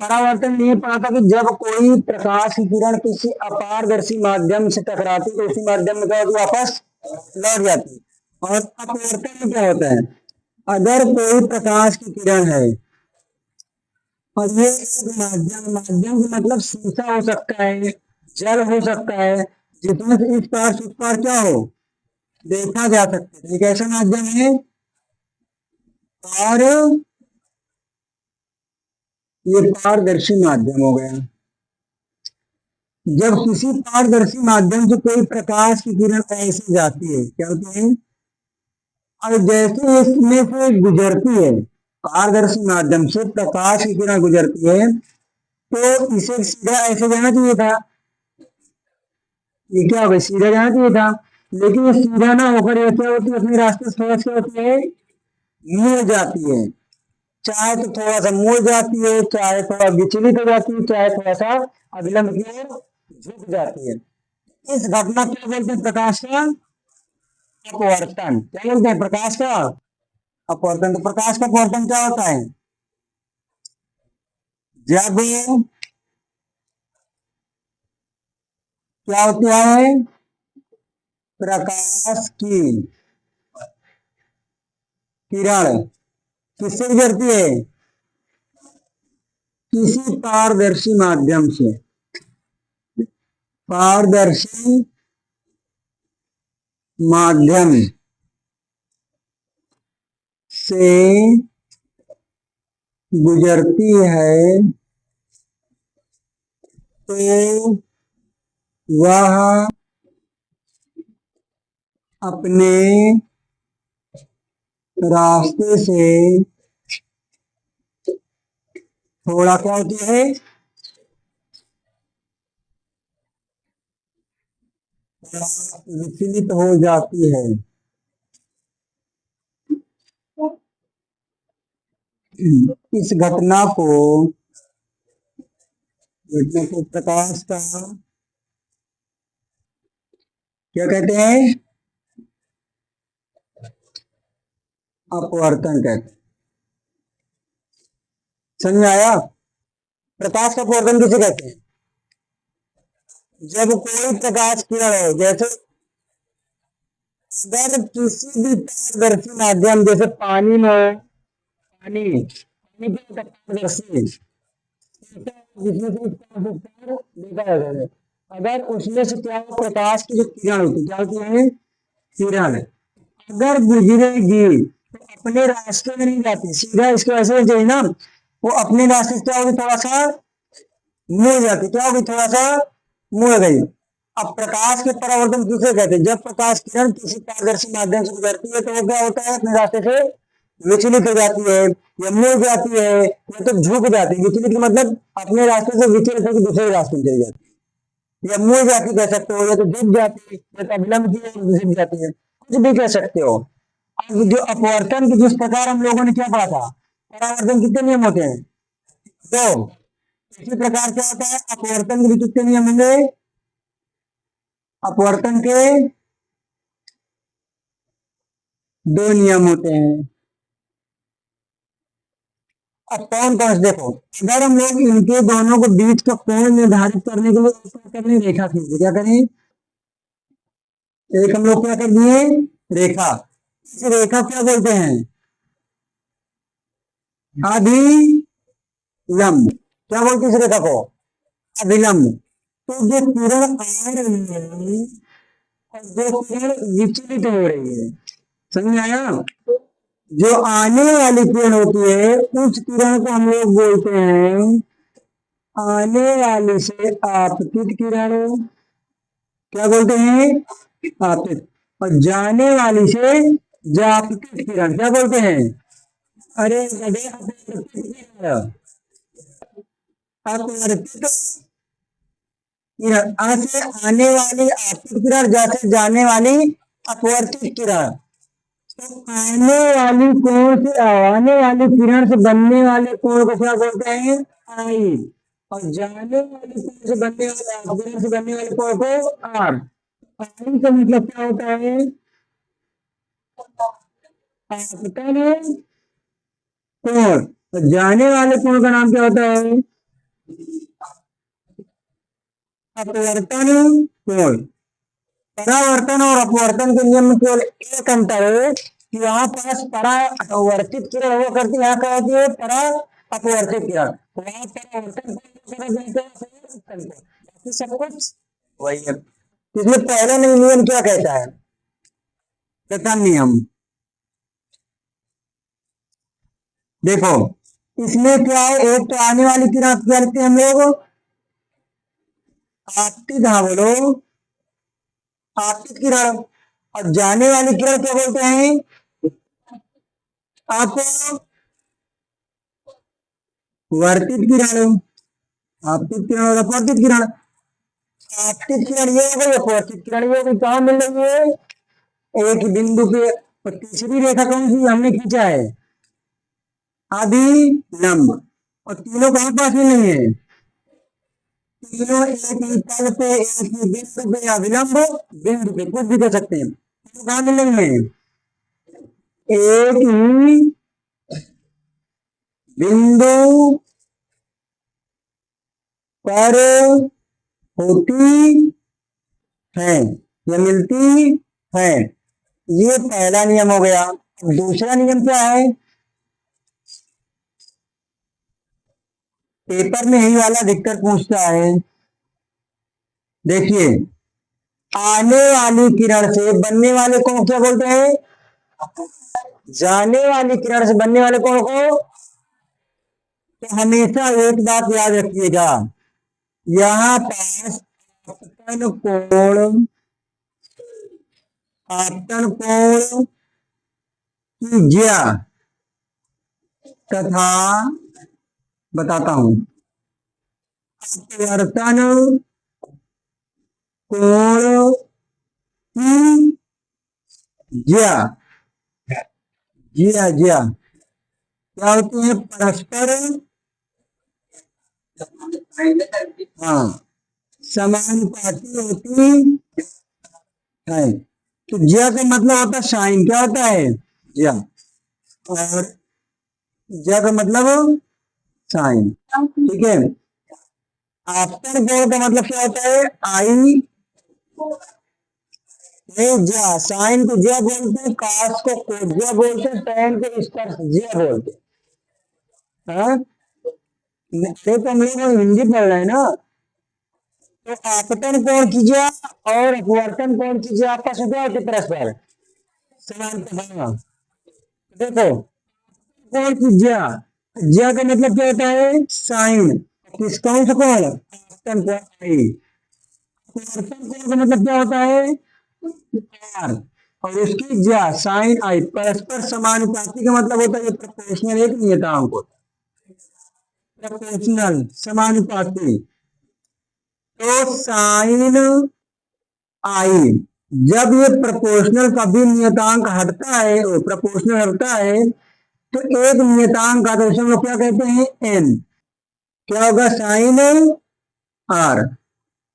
परावर्तन ये पढ़ा था कि जब कोई प्रकाश की किरण किसी अपारदर्शी माध्यम से टकराती तो उसी माध्यम में क्या होती, वापस लौट जाती। और अपवर्तन में क्या होता है, अगर कोई प्रकाश की किरण है और ये एक माध्यम माध्यम का मतलब शीशा हो सकता है, जल हो सकता है, जिसमें से इस पार से उस पार क्या हो, देखा जा सकता है, एक ऐसा माध्यम है। और ये पारदर्शी माध्यम हो गया। जब किसी पारदर्शी माध्यम से कोई प्रकाश की किरण ऐसे जाती है, क्या होती है, और जैसे इसमें से गुजरती है, पारदर्शी माध्यम से प्रकाश की किरण गुजरती है, तो इसे सीधा ऐसे जाना चाहिए था, ये क्या हो गया, सीधा जाना चाहिए था। लेकिन ये सीधा ना होकर ये क्या होती है, अपने रास्ते से थोड़ा सा होती है, मुड़ जाती है। चाहे तो थोड़ा सा मुड़ जाती है, चाहे थोड़ा विचलित हो जाती है, चाहे थोड़ा सा अविलंब की ओर झुक जाती है। इस घटना को बोलते हैं प्रकाश का अपवर्तन। क्या बोलते हैं, प्रकाश का अपवर्तन। तो प्रकाश का अपवर्तन क्या होता है, जब क्या होता है, प्रकाश की किरण किससे गुजरती है, किसी पारदर्शी माध्यम से, पारदर्शी माध्यम से गुजरती है, तो वह अपने रास्ते से थोड़ा क्या होती है, विचलित हो जाती है। इस घटना को प्रकाश का क्या कहते हैं, अपवर्तन कहते हैं। समझ में आया, प्रकाश का अपवर्तन किसे कहते हैं, जब कोई प्रकाश किरण है, जैसे अगर किसी भी पारदर्शी माध्यम, जैसे पानी में, पानी पानी क्या पारदर्शी, जिसमें से देखा जाता है, अगर उसमें से क्या हो, प्रकाश की जो किरण होती है, क्या होती है, किरण अगर गुजरेगी तो अपने रास्ते में नहीं जाती, सीधा इसको ऐसे चाहिए ना, वो अपने रास्ते से क्या होगी, थोड़ा सा मुड़ जाती, क्या होगी, थोड़ा सा मुड़ गई। अब प्रकाश के परावर्तन किसे कहते हैं, जब प्रकाश किरण किसी पारदर्शी माध्यम से गुजरती है तो वो क्या होता है, अपने रास्ते से विचलित हो जाती है, या मुड़ जाती है, या तो झुक जाती है। विचलित मतलब अपने रास्ते से विचलित होकर दूसरे रास्ते में चली जाती है, या मुड़ जाती कह सकते हो, या तो झुक जाती है, या तो अविलंब की ओर झुक जाती है, कुछ भी कह सकते हो। अब जो अपवर्तन की जिस प्रकार हम लोगों ने क्या पढ़ा था, परावर्तन कितने नियम होते हैं, तो इसी प्रकार क्या होता है, अपवर्तन के भी कितने नियम होंगे, अपवर्तन के 2 नियम होते हैं। अब कौन कौन से देखो, अगर हम लोग इनके दोनों को बीच का कोण निर्धारित करने के लिए क्या करें, रेखा खींचे, क्या करें, एक हम लोग क्या कर दिए, रेखा। इस रेखा क्या बोलते हैं, अभिलंब। क्या बोलते हैं इस रेखा को, अभिलंब। तो जो किरण आ रही है और जो किरण विचलित हो रही है, समझ में आया, जो आने वाली किरण होती है उस किरण को हम लोग बोलते हैं आने वाली से आपतित किरण, क्या बोलते हैं, आपतित। और जाने वाली से जापतित किरण क्या बोलते हैं, अरे गधे अपवर्तित किरण, अपवर्तित किरण। आ से आने वाली आपतित किरण, जा से जाने वाली अपवर्तित किरण। तो आने वाली किरण से बनने वाले कोण को क्या बोलते हैं, आई। और जाने वाली किरण से बनने वाले किरण से बनने वाले कोण को आर। आई का मतलब क्या होता है, आपतन कोण। और जाने वाले कोण का नाम क्या होता है, अपवर्तन कोण, परावर्तन और अपवर्तन के नियम में केवल एक अंतर है कि यहाँ पास परावर्तित किरण हुआ करती है, यहाँ क्या होती है परा अपवर्तित किरण, वहां परावर्तन को सब कुछ वही है। इसमें पहला नियम क्या कहता है, प्रथम नियम देखो, इसमें क्या है, एक तो आने वाली किरण क्या लिखते हैं हम लोग आपतित, हाँ बोलो आपतित किरण, और जाने वाली किरण क्या बोलते हैं आप वर्तित किरण, आपतित किरण और अपवर्तित किरण। आपतित किरण ये हो गई, अपवर्तित किरण ये हो गई, कहाँ मिल रही है एक बिंदु पे, और तीसरी रेखा कौन सी हमने खींचा है आदि लंब, और तीनों कहाँ पास में नहीं है, तीनों एक ही तल पे एक ही बिंदु पे या विलंब बिंदु पे कुछ भी कर सकते हैं, तीनों कहाँ मिल रही है एक ही बिंदु पर होती है या मिलती है, ये पहला नियम हो गया। अब दूसरा नियम क्या है, पेपर में यही वाला अधिकतर पूछता है, देखिए आने वाली किरण से बनने वाले को क्या बोलते हैं, जाने वाली किरण से बनने वाले कौन को, तो हमेशा एक बात याद रखिएगा, यहाँ पास आपतन कोण, आपतन कोण की ज्या तथा बताता हूं अपवर्तन कोण की ज्या, ज्या ज्या क्या होती है परस्पर, हाँ समानुपाती होती है, तो ज्या का मतलब होता है साइन, क्या होता है ज्या, और ज्या का मतलब साइन, ठीक है। आपतन कोण का मतलब क्या होता है आई, नहीं ज्या, साइन को ज्या बोलते हैं, कास को कोट ज्या बोलते हैं, टैन को स्पर्श ज्या बोलते हैं, हाँ तो हम लोग हिंदी पढ़ रहे हैं ना, तो आपतन कोण की ज्या और अपवर्तन कोण की ज्या आपस में क्या होती है परस्पर समानुपाती, देखो कोण की ज्या, ज्या का मतलब क्या होता है साइन, किस कौन सा कोण आपतन कोण आई, अपवर्तन कोण का मतलब क्या होता है आर, और उसकी ज्या साइन आई, परस्पर समानुपाती का मतलब होता है प्रोपोर्शनल, एक नियतांक होता है प्रोपोर्शनल समानुपाती, तो साइन आई जब ये प्रोपोर्शनल का भी नियतांक हटता है, प्रोपोर्शनल हटता है तो एक नियतांक आता है, उसे हम लोग क्या कहते हैं एन, क्या होगा साइन आर,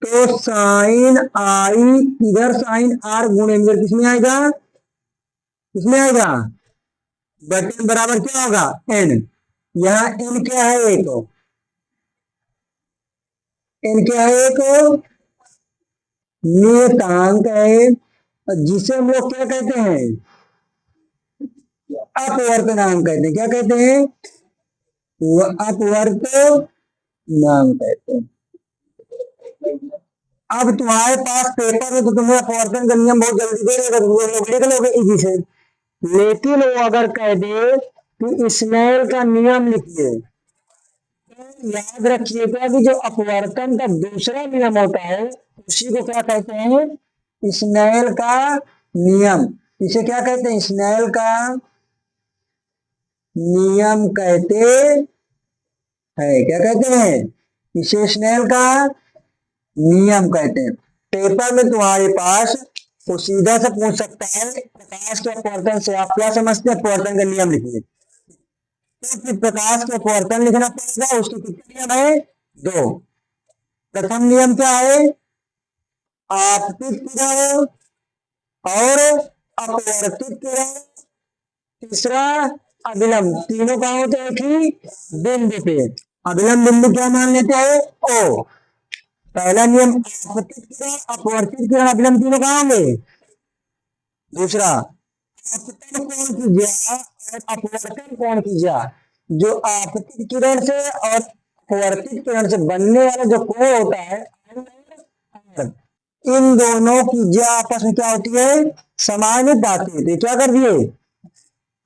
तो साइन आई इधर साइन आर गुणे इधर किसमें आएगा, किसमें आएगा बटन बराबर क्या होगा एन, यहाँ एन क्या है एक, एन क्या है एक नियतांक है, जिसे हम लोग क्या कहते हैं अपवर्तनांक कहते हैं, क्या कहते हैं अपवर्तनांक कहते हैं। अब तुम्हारे पास पेपर में तो तुम्हें अपवर्तन का नियम बहुत जल्दी दे देगा, तुम लोग लिख लोगे इजी से, लेकिन वो अगर कह दे कि स्नेल का नियम लिखिए, तो याद रखिएगा कि जो अपवर्तन का दूसरा नियम होता है उसी को क्या कहते हैं स्नेल का नियम, इसे क्या कहते हैं स्नेल का नियम कहते हैं, क्या कहते हैं इसे स्नेल का नियम कहते हैं। पेपर में तुम्हारे पास तो सीधा से पूछ सकता है प्रकाश के अपवर्तन से आप क्या समझते हैं, अपवर्तन का नियम लिखिए, तो प्रकाश के अपवर्तन लिखना पड़ेगा, उसके कितने नियम है दो, प्रथम नियम क्या है आपतित किरण और अपवर्तित किरण, तीसरा अभिलंब, तीनों कहाँ होते हैं एक ही बिंदु पे, अभिलंब बिंदु क्या मान लेते हैं? ओ। पहला नियम, आपतित किरण अपवर्तित किरण अभिलंब तीनों कहाँ होंगे? दूसरा, आपतन कोण की ज्या और अपवर्तन कोण की ज्या, जो आपतित किरण से और अपवर्तित किरण से बनने वाला जो कोण होता है, इन दोनों की ज्या आपस में क्या होती है? समानुपाती होती है। क्या कर दिए?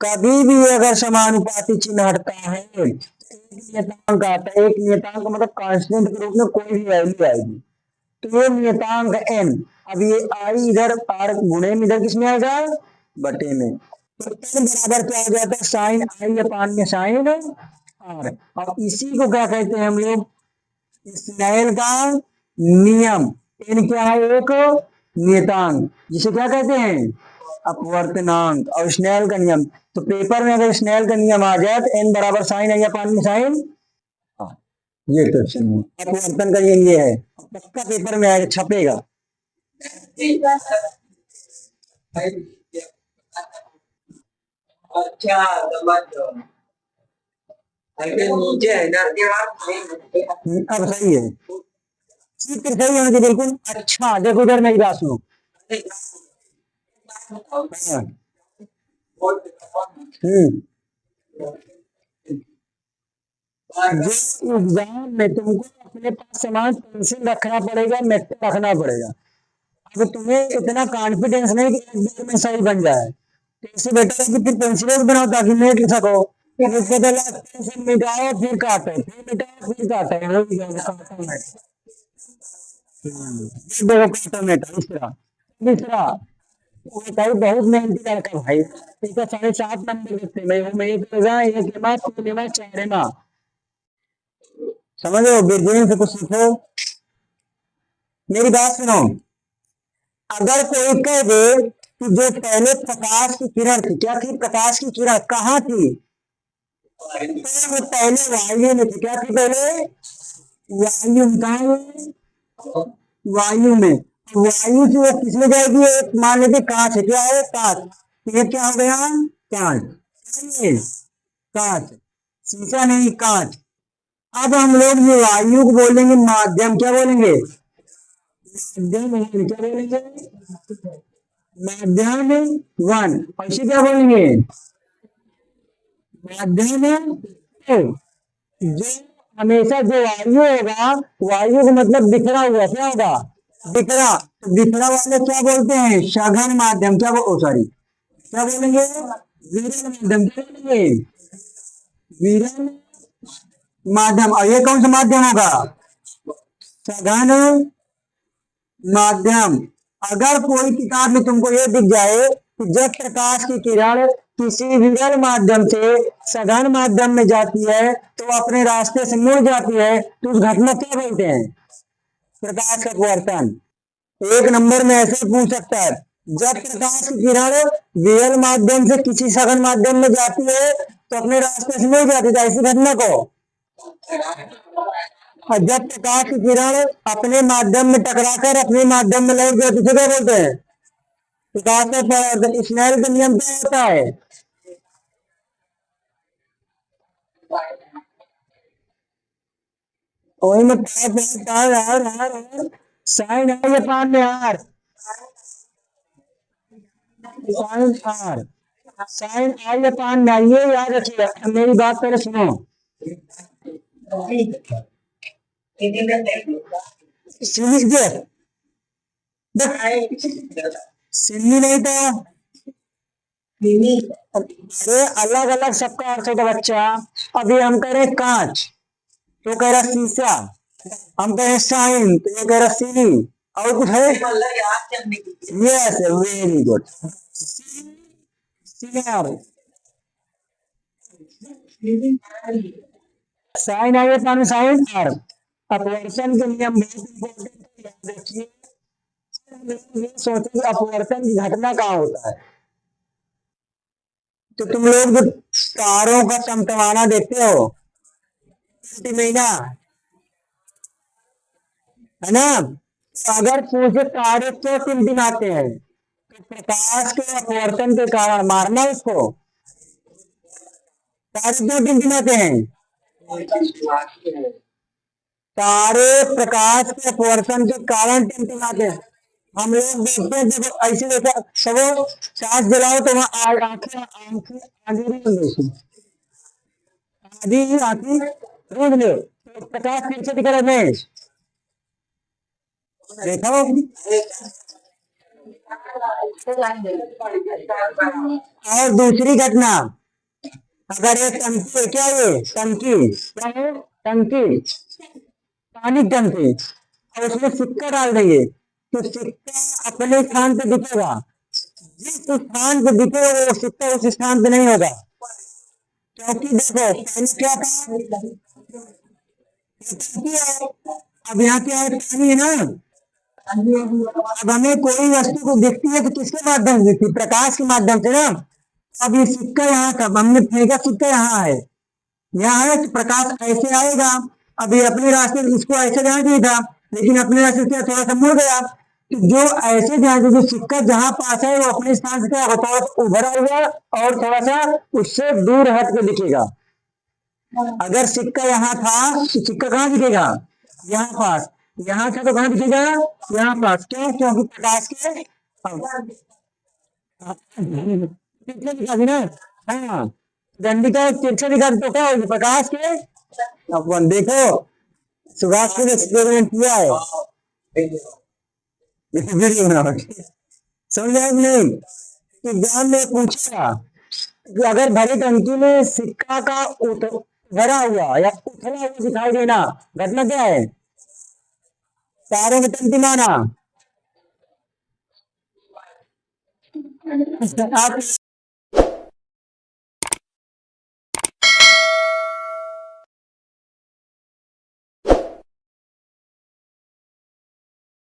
कभी भी अगर समानुपाती चिन्ह हटता है तो एक नियतांक आता है। एक नियतांक मतलब कांस्टेंट के रूप में कोई भी वैल्यू आएगी, तो ये नियतांक n। अब ये आई इधर आर गुणे में इधर किसमें आएगा? बटे में। तो n बराबर क्या हो जाता है? साइन आई अपान में साइन आर। अब इसी को क्या कहते हैं हम लोग? स्नेल का नियम। n क्या है? एक नियतांक, जिसे क्या कहते हैं? अपवर्तनांक। और स्नेल का नियम, तो पेपर में अगर स्नेल का नियम आ जाए तो n बराबर साइन आई अपान में साइन। ये क्वेश्चन है, अपवर्तन का नियम ये है, पक्का पेपर में आएगा, छपेगा। अच्छा समझ लो। नीचे है ना, अब सही है, चित्र सही होना चाहिए बिल्कुल। अच्छा देखो इधर मेरी बात सुनो। हाँ। जो एग्जाम में तुमको अपने पास सामान पेंसिल रखना पड़ेगा, मेट रखना पड़ेगा। अब तुम्हें इतना कॉन्फिडेंस नहीं कि एक बार में सही बन जाए, तो इससे बेटर है कि फिर पेंसिल बनाओ ताकि नेट लिख सको। इसके पहले पेंसिल मिटाओ फिर काटो, फिर मिटाओ फिर काटो, हो भी जाएगा काटो नेट। देखो काटो नेट इस तरह। तीसरा, वो भाई बहुत मेहनती लड़का भाई, इसका 7.5 नंबर देते मैं एक लगा, एक एमा, 3 एमा, 4 एमा। समझो, बिरजोन से कुछ सीखो। मेरी बात सुनो, अगर कोई कह दे कि जो पहले प्रकाश की किरण थी, क्या थी? प्रकाश की किरण कहाँ थी? तो वो पहले वायु में थी। क्या थी पहले? वायु में। कहाँ है? वायु में। वायु से वो किसमें जाएगी? एक मान लेते कांच है, क्या है? कांच। तो ये क्या हो गया? कांच। ये कांच, शीशा नहीं, कांच। अब हम लोग ये वायु को बोलेंगे माध्यम। क्या बोलेंगे? माध्यम क्या बोलेंगे? माध्यम वन। और इसे क्या बोलेंगे? माध्यम टू। जो हमेशा जो वायु होगा, वायु का मतलब बिखरा हुआ, क्या होगा? बिखरा। तो बिखरा वाले क्या बोलते हैं? सघन माध्यम। क्या सॉरी, क्या बोलेंगे? विरल माध्यम। क्या बोलेंगे? विरल माध्यम। और ये कौन सा माध्यम होगा? सघन माध्यम। अगर कोई किताब में तुमको ये दिख जाए कि जब प्रकाश की किरण किसी विरल माध्यम से सघन माध्यम में जाती है तो अपने रास्ते से मुड़ जाती है, तो उस घटना क्या बोलते हैं? प्रकाश का अपवर्तन। एक नंबर में ऐसे पूछ सकता है, जब प्रकाश की किरण विरल माध्यम से किसी सघन माध्यम में जाती है तो अपने रास्ते से मुड़ जाती है, ऐसी घटना को। और जब प्रकाश की किरण अपने माध्यम में टकराकर अपने माध्यम में लौट जाती है, क्या बोलते हैं? प्रकाश का अपवर्तन। स्नेल का नियम क्या होता है? वही में साइन आई अपान में are. Sign are, sign i अपान में, ये याद रखिएगा। मेरी बात पहले सुनो। सिन्नी नहीं था। अरे अलग अलग सबका अर्थ होता बच्चा। अभी हम कह रहे कांच, तो कह रहा शीशा। हम कह रहे साइन, तो ये कह रहा सीनी। और कुछ है? Yes, very good. Sine i upon sine r. अपवर्तन के नियम बहुत इंपॉर्टेंट, याद रखिए। ये सोचो कि अपवर्तन की घटना कहाँ होता है। तो तुम लोग जो तारों का चमटमाना देखते हो महीना, है ना? तो अगर पूछे तारे क्यों टिमटिमाते हैं, तो प्रकाश के अपवर्तन के कारण। मारना उसको, तारे क्यों टिमटिमाते हैं? सारे प्रकाश के अपवर्तन के कारण टिमटिमाते हैं। हम लोग देखते हैं, देखो ऐसे देखो, सबो सांस जलाओ तो वहाँ आंखें आंखें अंधेरी हो गई, आधी आंखें रोज लो तो प्रकाश कैसे दिख रहा है? देखो, और दूसरी घटना, अगर ये टंकी है, क्या ये टंकी क्या है? टंकी, पानी की टंकी, और उसमें सिक्का डाल देंगे तो सिक्का अपने स्थान पे दिखेगा। जिस स्थान पे दिखेगा वो सिक्का उस स्थान पे नहीं होगा, क्योंकि देखो पहले क्या था, ये टंकी है, अब यहाँ क्या है, पानी है ना। अब हमें कोई वस्तु को दिखती है तो किसके माध्यम से दिखती है? प्रकाश के माध्यम से ना। अब ये सिक्का यहाँ था, हमने फेंका, सिक्का यहाँ है, यहाँ है तो प्रकाश ऐसे आएगा। अब ये अपने रास्ते इसको ऐसे जाना चाहिए था, लेकिन अपने रास्ते से क्या थोड़ा सा मुड़ गया, तो जो ऐसे जाए जो सिक्का जहां पास है वो अपने स्थान से क्या होता है, उभरा हुआ और थोड़ा सा उससे दूर हट के दिखेगा। अगर सिक्का यहाँ था तो सिक्का कहाँ दिखेगा? यहाँ पास। यहाँ था तो कहाँ दिखेगा? यहाँ पास। क्यों? क्योंकि प्रकाश के तिरछे दिखा दी ना। हाँ, डंडी का तिरछे दिखा तो क्या होगी? प्रकाश के। अपन देखो, सुभाष ने एक्सपेरिमेंट किया है, वीडियो बना के। समझ आए कि नहीं? एग्जाम में पूछा कि अगर भरी टंकी में सिक्का का भरा हुआ या उथला हुआ दिखाई देना, घटना क्या है? तारों में टंकी माना। आप